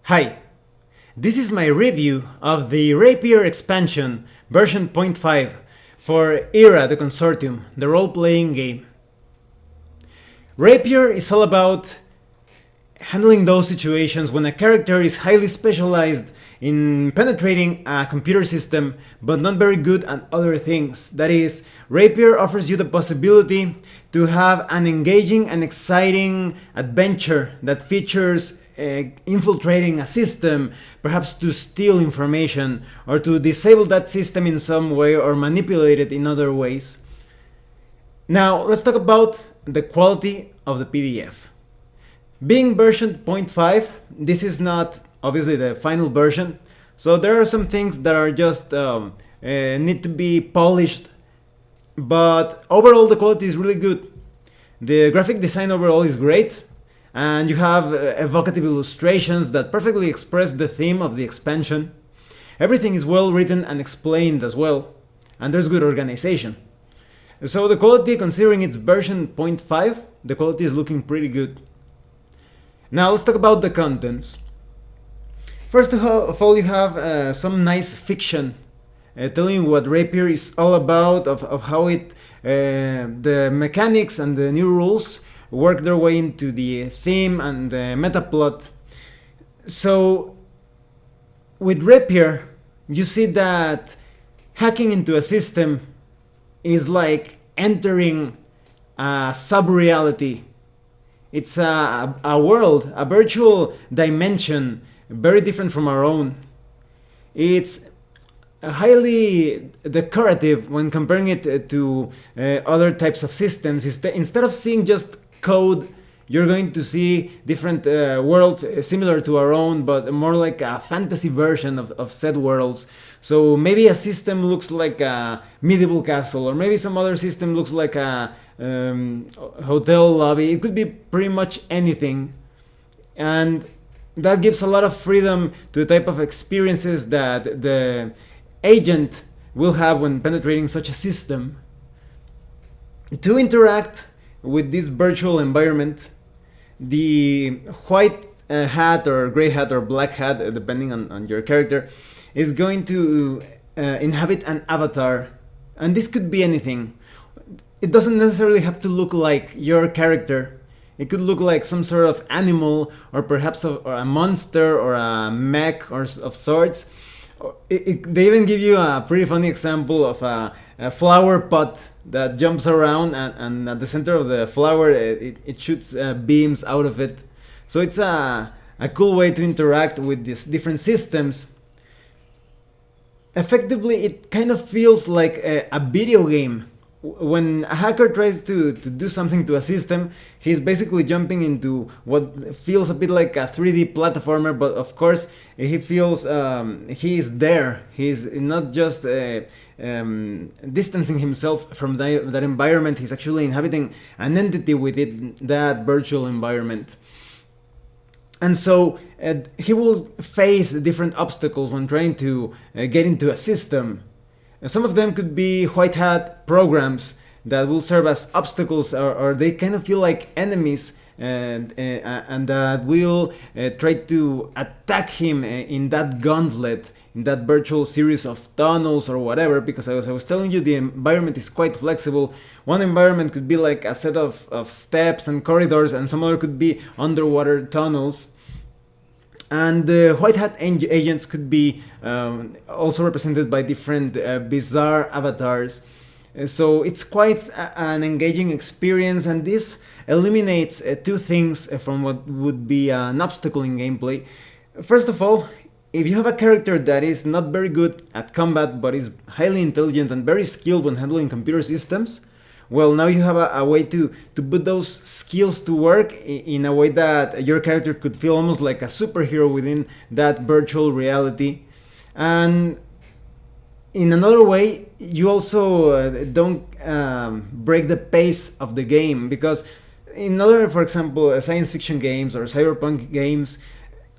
Hi, this is my review of the Rapier expansion version 0.5 for ERA the Consortium, the role-playing game. Rapier is all about handling those situations when a character is highly specialized in penetrating a computer system but not very good at other things. That is, Rapier offers you the possibility to have an engaging and exciting adventure that features infiltrating a system, perhaps to steal information or to disable that system in some way or manipulate it in other ways. Now let's talk about the quality of the PDF. Being version 0.5, this is not obviously the final version, so there are some things that are just need to be polished, but overall the quality is really good. The graphic design overall is great, and you have evocative illustrations that perfectly express the theme of the expansion. Everything is well written and explained as well, and there's good organization. So the quality, considering it's version 0.5, the quality is looking pretty good. Now let's talk about the contents. First of all, you have some nice fiction telling you what Rapier is all about, of how it the mechanics and the new rules work their way into the theme and the meta plot. So with Rapier, you see that hacking into a system is like entering a sub-reality. It's a world, a virtual dimension, very different from our own. It's highly decorative when comparing it to other types of systems. Instead of seeing just code, you're going to see different worlds similar to our own, but more like a fantasy version of said worlds. So maybe a system looks like a medieval castle, or maybe some other system looks like a hotel lobby. It could be pretty much anything, and that gives a lot of freedom to the type of experiences that the agent will have when penetrating such a system. To interact with this virtual environment, the white hat or gray hat or black hat, depending on your character, is going to inhabit an avatar, and this could be anything. It doesn't necessarily have to look like your character. It could look like some sort of animal, or perhaps a monster or a mech or of sorts. They even give you a pretty funny example of a flower pot that jumps around, and at the center of the flower it shoots beams out of it. So it's a cool way to interact with these different systems. Effectively, it kind of feels like a video game. When a hacker tries to do something to a system, he's basically jumping into what feels a bit like a 3D platformer, but of course he feels he's there. He's not just distancing himself from that environment, he's actually inhabiting an entity within that virtual environment. And so he will face different obstacles when trying to get into a system. Some of them could be white hat programs that will serve as obstacles, or they kind of feel like enemies, and that will try to attack him in that gauntlet, in that virtual series of tunnels or whatever, because as I was telling you, the environment is quite flexible. One environment could be like a set of steps and corridors, and some other could be underwater tunnels. And the white hat agents could be also represented by different bizarre avatars. So it's quite an engaging experience, and this eliminates two things from what would be an obstacle in gameplay. First of all, if you have a character that is not very good at combat but is highly intelligent and very skilled when handling computer systems, well, now you have a way to put those skills to work in a way that your character could feel almost like a superhero within that virtual reality. And in another way, you also don't break the pace of the game, because in other, for example, science fiction games or cyberpunk games,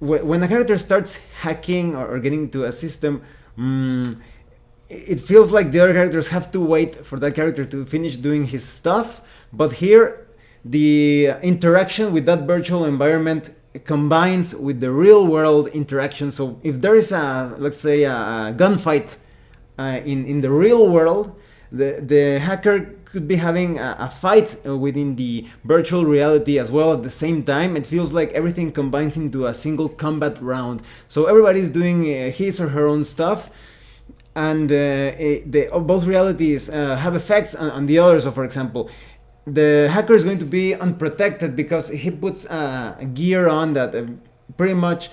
when a character starts hacking or getting into a system, it feels like the other characters have to wait for that character to finish doing his stuff. But here, the interaction with that virtual environment combines with the real world interaction. So if there is a, let's say, a gunfight in the real world, the hacker could be having a fight within the virtual reality as well at the same time. It feels like everything combines into a single combat round. So everybody's doing his or her own stuff, and both realities have effects on the other. So for example, the hacker is going to be unprotected because he puts a gear on that pretty much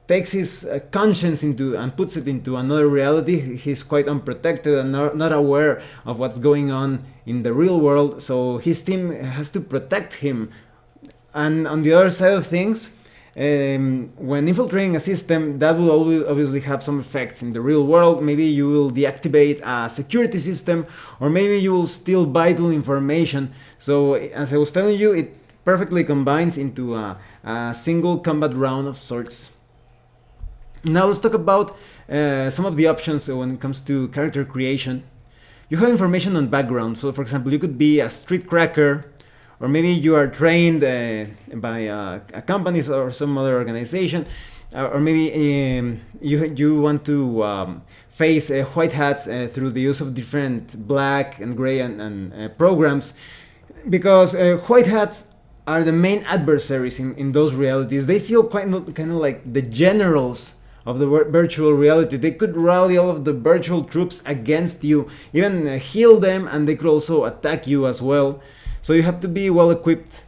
takes his conscience into and puts it into another reality. He's quite unprotected and not aware of what's going on in the real world, so his team has to protect him. And on the other side of things, when infiltrating a system, that will obviously have some effects in the real world. Maybe you will deactivate a security system, or maybe you will steal vital information. So as I was telling you, it perfectly combines into a single combat round of sorts. Now let's talk about some of the options when it comes to character creation. You have information on background. So for example, you could be a street cracker, or maybe you are trained by a company or some other organization, or maybe you want to face white hats through the use of different black and gray and programs, because white hats are the main adversaries in those realities. They feel kind of like the generals of the virtual reality. They could rally all of the virtual troops against you, even heal them, and they could also attack you as well. So you have to be well equipped.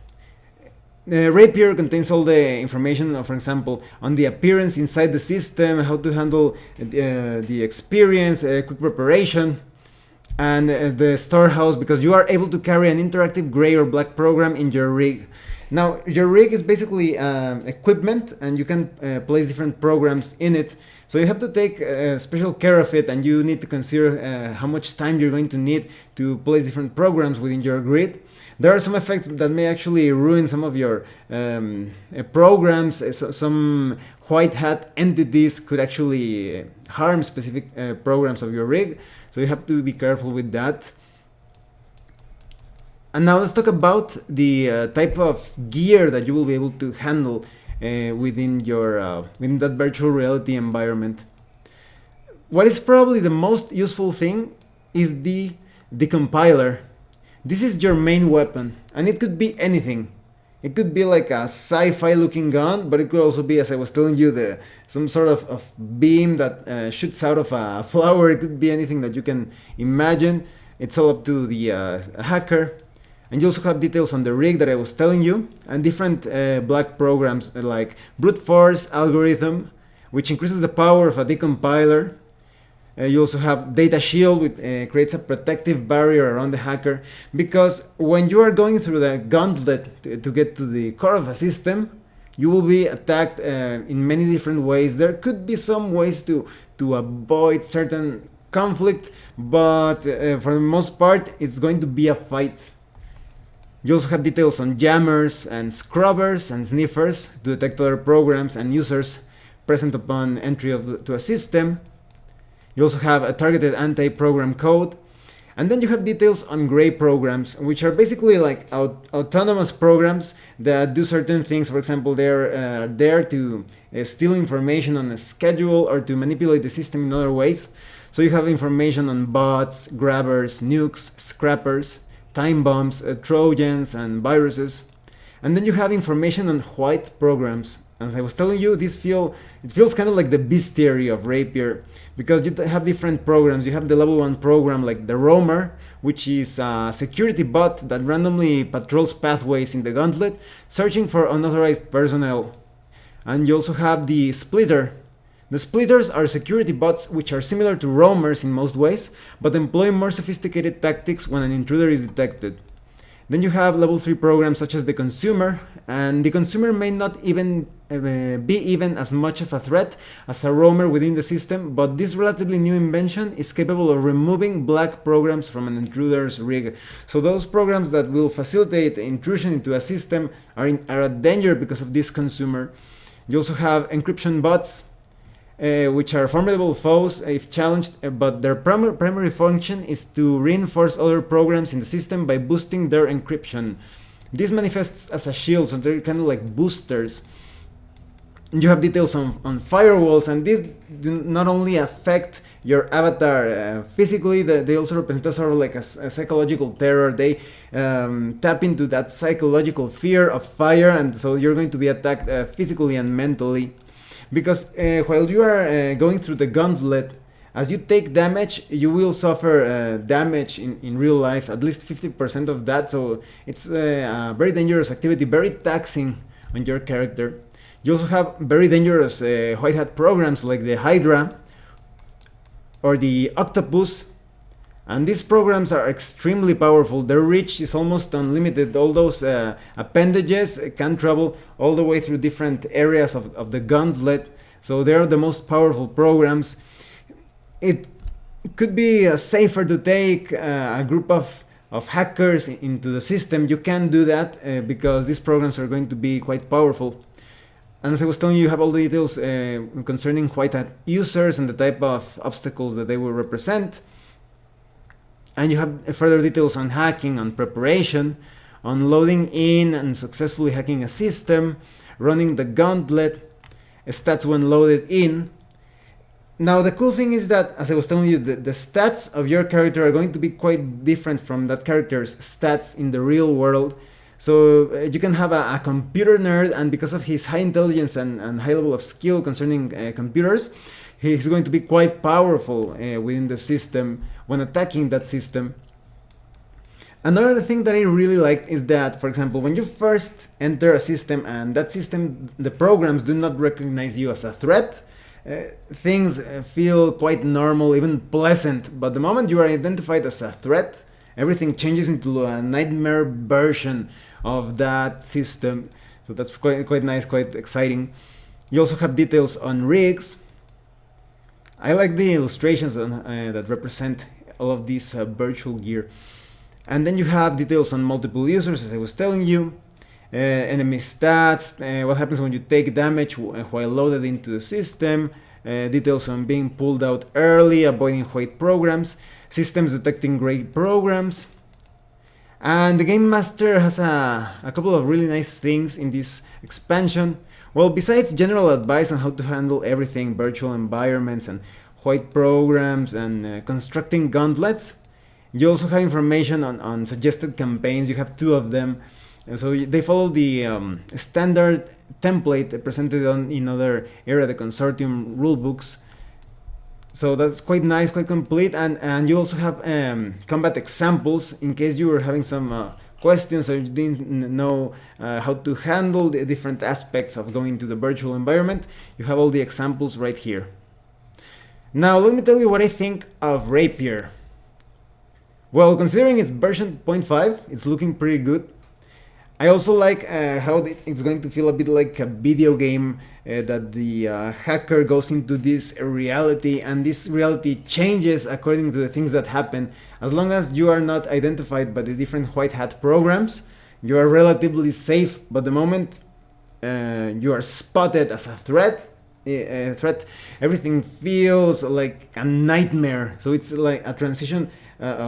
Rapier contains all the information, for example, on the appearance inside the system, how to handle the experience, quick preparation, and the storehouse, because you are able to carry an interactive gray or black program in your rig. Now, your rig is basically equipment, and you can place different programs in it. So you have to take special care of it, and you need to consider how much time you're going to need to place different programs within your grid. There are some effects that may actually ruin some of your programs. Some white hat entities could actually harm specific programs of your rig. So you have to be careful with that. And now let's talk about the type of gear that you will be able to handle within that virtual reality environment. What is probably the most useful thing is the compiler. This is your main weapon, and it could be anything. It could be like a sci-fi looking gun, but it could also be, as I was telling you, some sort of beam that shoots out of a flower. It could be anything that you can imagine. It's all up to the hacker. And you also have details on the rig that I was telling you, and different black programs like brute force algorithm, which increases the power of a decompiler. You also have data shield, which creates a protective barrier around the hacker, because when you are going through the gauntlet to get to the core of a system, you will be attacked in many different ways. There could be some ways to avoid certain conflict, but for the most part, it's going to be a fight. You also have details on jammers and scrubbers and sniffers to detect other programs and users present upon entry to a system. You also have a targeted anti-program code. And then you have details on gray programs, which are basically like autonomous programs that do certain things. For example, they're there to steal information on a schedule or to manipulate the system in other ways. So you have information on bots, grabbers, nukes, scrappers, time bombs, Trojans, and viruses. And then you have information on white programs. As I was telling you, it feels kind of like the bestiary of Rapier, because you have different programs. You have the level 1 program like the Roamer, which is a security bot that randomly patrols pathways in the gauntlet, searching for unauthorized personnel. And you also have the Splitter. The Splitters are security bots which are similar to roamers in most ways, but employ more sophisticated tactics when an intruder is detected. Then you have level 3 programs such as the Consumer, and the Consumer may not even be even as much of a threat as a roamer within the system, but this relatively new invention is capable of removing black programs from an intruder's rig. So those programs that will facilitate intrusion into a system are a danger because of this Consumer. You also have encryption bots, which are formidable foes if challenged, but their primary function is to reinforce other programs in the system by boosting their encryption. This manifests as a shield, so they're kind of like boosters. You have details on firewalls, and these do not only affect your avatar physically, they also represent a sort of like a psychological terror. They tap into that psychological fear of fire, and so you're going to be attacked physically and mentally. Because while you are going through the gauntlet, as you take damage, you will suffer damage in real life, at least 50% of that, so it's a very dangerous activity, very taxing on your character. You also have very dangerous white hat programs like the Hydra or the Octopus, and these programs are extremely powerful. Their reach is almost unlimited. All those appendages can travel all the way through different areas of the gauntlet, so they are the most powerful programs. It could be safer to take a group of hackers into the system. You can do that because these programs are going to be quite powerful. And as I was telling you, you have all the details concerning white hat users and the type of obstacles that they will represent. And you have further details on hacking, on preparation, on loading in and successfully hacking a system, running the gauntlet, stats when loaded in. Now the cool thing is that, as I was telling you, the stats of your character are going to be quite different from that character's stats in the real world. So you can have a computer nerd, and because of his high intelligence and high level of skill concerning computers, he's going to be quite powerful within the system when attacking that system. Another thing that I really like is that, for example, when you first enter a system and that system, the programs do not recognize you as a threat, things feel quite normal, even pleasant. But the moment you are identified as a threat, everything changes into a nightmare version of that system. So that's quite nice, quite exciting. You also have details on rigs. I like the illustrations that represent all of this virtual gear. And then you have details on multiple users, as I was telling you. Enemy stats, what happens when you take damage while loaded into the system. Details on being pulled out early, avoiding white programs. Systems detecting gray programs. And the Game Master has a couple of really nice things in this expansion. Well, besides general advice on how to handle everything, virtual environments and white programs and constructing gauntlets, you also have information on suggested campaigns. You have 2 of them. And so they follow the standard template presented in other Area the Consortium rulebooks. So that's quite nice, quite complete, and you also have combat examples in case you were having some questions or you didn't know how to handle the different aspects of going to the virtual environment. You have all the examples right here. Now let me tell you what I think of Rapier. Well, considering it's version 0.5, it's looking pretty good. I also like how it's going to feel a bit like a video game, that the hacker goes into this reality, and this reality changes according to the things that happen. As long as you are not identified by the different white hat programs, you are relatively safe. But the moment you are spotted as a threat, everything feels like a nightmare. So it's like a transition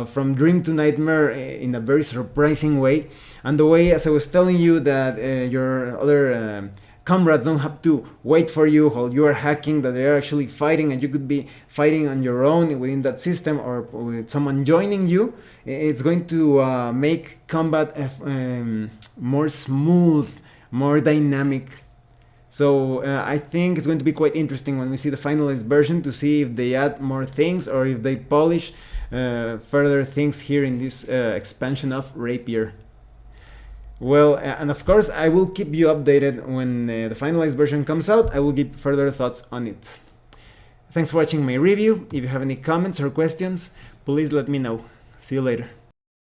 from dream to nightmare in a very surprising way. And the way, as I was telling you, that your other comrades don't have to wait for you while you are hacking, that they are actually fighting, and you could be fighting on your own within that system or with someone joining you. It's going to make combat more smooth, more dynamic. So I think it's going to be quite interesting when we see the finalized version to see if they add more things or if they polish further things here in this expansion of Rapier. Well, and of course I will keep you updated when the finalized version comes out. I will give further thoughts on it. Thanks for watching my review. If you have any comments or questions, please let me know. See you later.